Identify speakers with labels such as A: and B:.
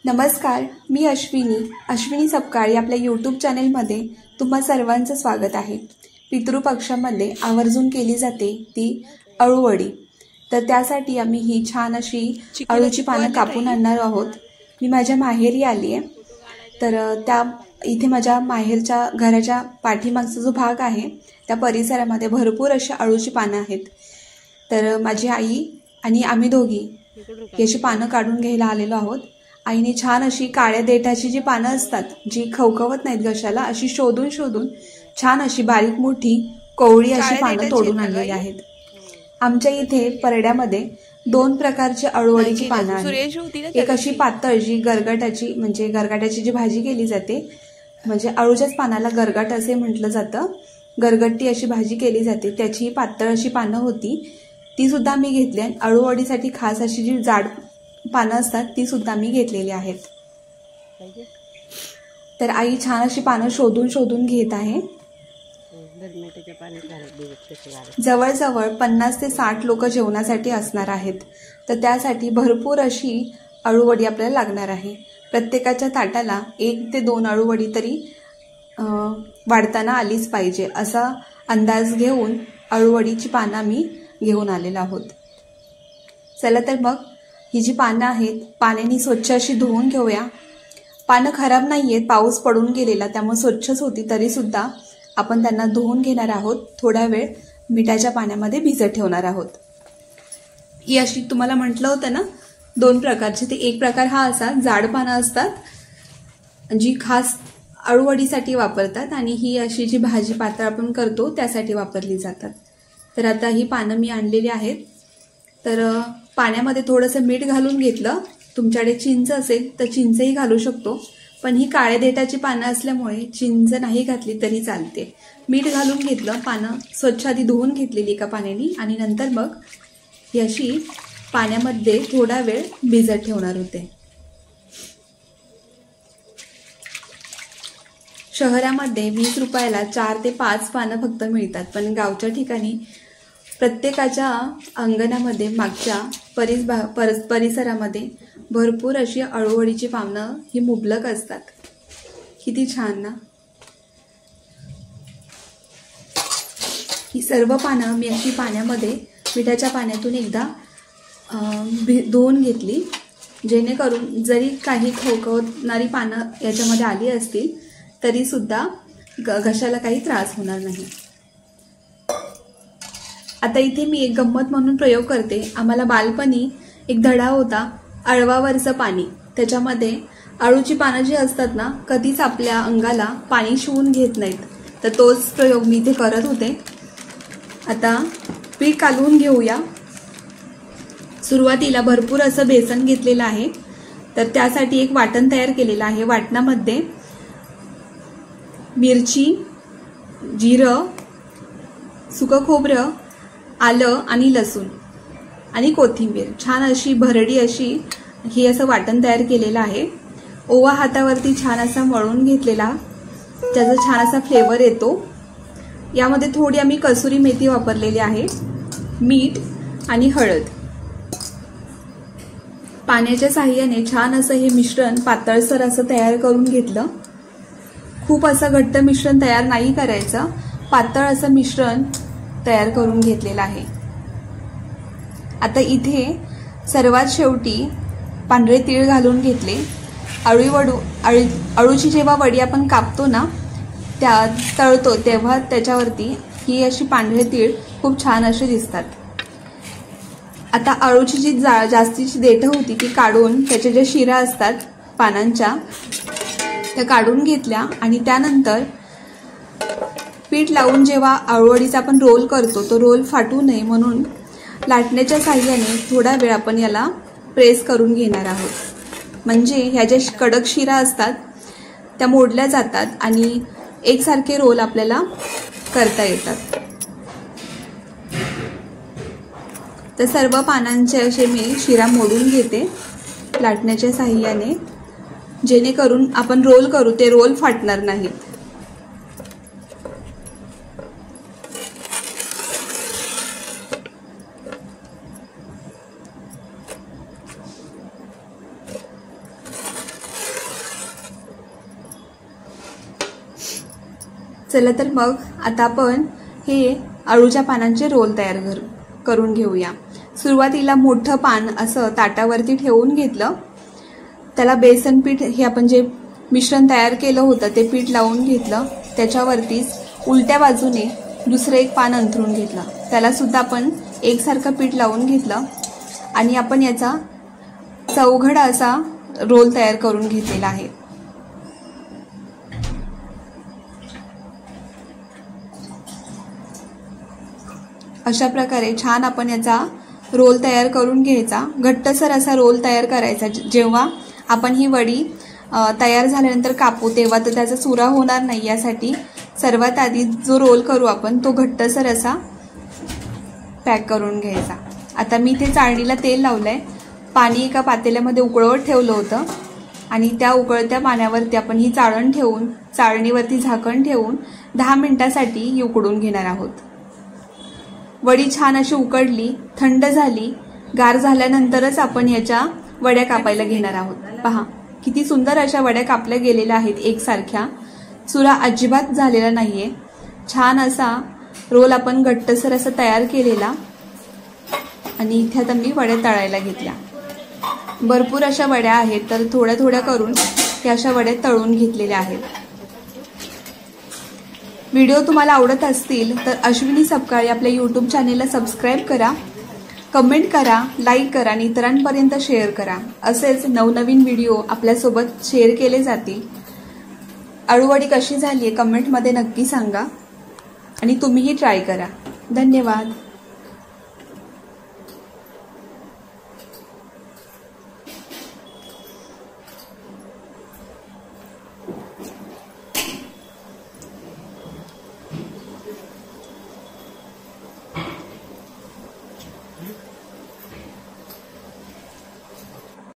A: नमस्कार, मी अश्विनी सपकाळ आपल्या यूट्यूब चॅनेलमध्ये तुम्हा सर्वांचं स्वागत आहे। पितृपक्षामध्ये आवर्जून केली जाते ती अळूवडी। तर त्यासाठी आम्ही ही छान अशी अळूची पानं कापून आणणार आहोत। मी माझ्या माहेरी आली आहे, तर इथे माझ्या माहेरच्या घराच्या पाठीमागचा जो भाग आहे त्या परिसरामध्ये भरपूर अशी अळूची पानं आहेत। तर माझी आई आणि आम्ही दोघी याची पानं काढून घ्यायला आलेलो आहोत। आईने छान अशी काळ्या देठाची जी पानं असतात, जी खवखवत नाहीत घशाला, अशी शोधून छान अशी बारीक मोठी कोवळी अशी पानं तोडून आणलेली आहेत। आमच्या इथे परड्यामध्ये दोन प्रकारची अळूवडीची पानं आहेत। एक अशी पातळ जी गरगाट्याची जी भाजी केली जाते, म्हणजे अळूच्याच पानाला गरगाट असे म्हटलं जातं। गरगट्टी अशी भाजी केली जाते, त्याची पातळ अशी पानं होती, ती सुद्धा मी घेतली। आणि अळूवडीसाठी खास अशी जी जाड पानं असतात ती सुद्धा मी घेतलेली आहेत। तर आई छान अशी पानं शोधून घेत आहे। जवळजवळ 50 ते 60 लोक जेवणासाठी असणार आहेत, तर त्यासाठी भरपूर अशी अळूवडी आपल्याला लागणार आहे। प्रत्येकाच्या ताटाला 1 ते 2 अळूवडी तरी वाढताना आलीच पाहिजे, असा अंदाज घेऊन अळूवडीची पानं आम्ही घेऊन आलेलो आहोत। चला तर मग ही जी पानं आहेत पाण्याने स्वच्छ अशी धुवून घेऊया। पानं खराब नाहीयेत, पाऊस पडून गेलेला त्यामुळे स्वच्छच होती, तरी सुद्धा आपण त्यांना धुवून घेणार आहोत। थोडा वेळ मिठाच्या पाण्यामध्ये भिजत ठेवणार आहोत। ही अशी तुम्हाला म्हटलं होतं ना, दोन प्रकारची, ते एक प्रकार हा असा जाड पानं असतात जी खास अळूवडीसाठी वापरतात, आणि ही अशी जी भाजी पातळ आपण करतो त्यासाठी वापरली जातात। तर आता ही पानं मी आणलेली आहेत। तर पाण्यामध्ये थोडंसं मीठ घालून घेतलं। तुमच्याकडे चिंच असेल तर चिंचही घालू शकतो, पण ही काळ्या देठाची पानं असल्यामुळे चिंच नाही घातली तरी चालते। मीठ घालून घेतलं, पानं स्वच्छ आधी धुवून घेतलेली एका पाण्याने, आणि नंतर मग ही अशी पाण्यामध्ये थोडा वेळ भिजत ठेवणार होते। शहरामध्ये 20 रुपयाला 4 ते 5 पानं फक्त मिळतात, पण गावच्या ठिकाणी प्रत्येकाच्या अंगणामध्ये मागच्या परिसरामध्ये भरपूर अशी अळूवडीची पानं ही मुबलक असतात। किती छान ना। ही सर्व पानं मी अशी पाण्यामध्ये मिठाच्या पाण्यातून एकदा धुवून घेतली, जेणेकरून जरी काही खवखवणारी पानं याच्यामध्ये आली असतील तरी सुद्धा घशाला काही त्रास होणार नाही। आता इथे मी एक गंमत म्हणून प्रयोग करते। आम्हाला बालपणी एक धडा होता, अळवावरचं पाणी। त्याच्यामध्ये अळूची पानं जी असतात ना, कधीच आपल्या अंगाला पाणी शिवून घेत नाहीत, तर तोच प्रयोग मी इथे करत होते। आता पीठ कालवून घेऊया। सुरुवातीला भरपूर असं बेसन घेतलेलं आहे, तर त्यासाठी एक वाटण तयार केलेलं आहे। वाटणामध्ये मिरची, जिरं, सुकं खोबरं, आलं आणि लसूण आणि कोथिंबीर, छान अशी भरडी अशी ही असं वाटण तयार केलेलं आहे। ओवा हातावरती छान असा मळून घेतलेला, त्याचा छान असा फ्लेवर येतो। यामध्ये थोडी आम्ही कसुरी मेथी वापरलेली आहे, मीठ आणि हळद। पाण्याच्या साहाय्याने छान असं हे मिश्रण पातळसर असं तयार करून घेतलं। खूप असं घट्ट मिश्रण तयार नाही करायचं, पातळ असं मिश्रण तयार करून घेतलेला आहे। आता इथे सर्वात शेवटी पांढरे तीळ घालून घेतले। अळूची जेव्हा वडी आपण कापतो ना, तळतो तेव्हा त्याच्यावरती ही अशी पांढरे तीळ खूप छान असे दिसतात। आता अळूची जी जास्तीची देठ होती ती काढून त्याच्या ज्या शिरा असतात पानांच्या त्या काढून घेतल्या, आणि त्यानंतर पीठ लावून जेव्हा अळूवडीचा आपण रोल करतो, तो रोल फाटू नये म्हणून लाटण्याच्या साहाय्याने थोडा वेळ आपण याला प्रेस करून घेणार आहोत। म्हणजे ह्या ज्या कडक शिरा असतात त्या मोडल्या जातात आणि एकसारखे रोल आपल्याला करता येतात। तर सर्व पानांचे असे मी शिरा मोडून घेते लाटण्याच्या साहाय्याने, जेणेकरून आपण रोल करू ते रोल फाटणार नाहीत। चला तर मग आता आपण हे अळूच्या पानांचे रोल तयार करून घेऊया। सुरुवातीला मोठं पान असं ताटावरती ठेवून घेतलं, त्याला बेसन पीठ हे आपण जे मिश्रण तयार केलं होतं ते पीठ लावून घेतलं, त्याच्यावरतीच उलट्या बाजूने दुसरं एक पान अंथरून घेतलं, त्याला सुद्धा आपण एकसारखं पीठ लावून घेतलं आणि आपण याचा चौघडा असा रोल तयार करून घेतलेला आहे। अशा प्रकारे छान आपण याचा रोल तयार करून घ्यायचा। घट्टसर असा रोल तयार करायचा। जेव्हा आपण ही वडी तयार झाल्यानंतर कापू तेव्हा तर त्याचा चुरा होणार नाही, यासाठी सर्वात आधी जो रोल करू आपण तो घट्टसर असा पॅक करून घ्यायचा। आता मी इथे चाळणीला तेल लावलंय, पाणी एका पातेल्यामध्ये उकळवत ठेवलं होतं आणि त्या उकळत्या पाण्यावरती आपण ही चाळण ठेवून चाळणीवरती झाकण ठेवून 10 मिनिटांसाठी ही उकडून घेणार आहोत। वडी छान अशी उकडली, थंड झाली, गार झाल्यानंतरच आपण याच्या वड्या कापायला घेणार आहोत। पहा किती सुंदर अशा वड्या कापल्या गेलेल्या आहेत एकसारख्या, चुरा अजिबात झालेला नाहीये। छान असा रोल आपण घट्टसर असा तयार केलेला आणि इथे आता मी वड्या तळायला घेतल्या। भरपूर अशा वड्या आहेत तर थोड्या थोड्या करून त्या अशा वड्या तळून घेतलेल्या आहेत। व्हिडिओ तुम्हाला आवडत असतील तर अश्विनी सपकाळे आपल्या यूट्यूब चॅनेलला सबस्क्राईब करा, कमेंट करा, लाईक करा आणि इतरांपर्यंत शेअर करा। असेच नवनवीन व्हिडिओ आपल्यासोबत शेअर केले जातील। अळूवडी कशी झाली आहे कमेंटमध्ये नक्की सांगा आणि तुम्हीही ट्राय करा। धन्यवाद।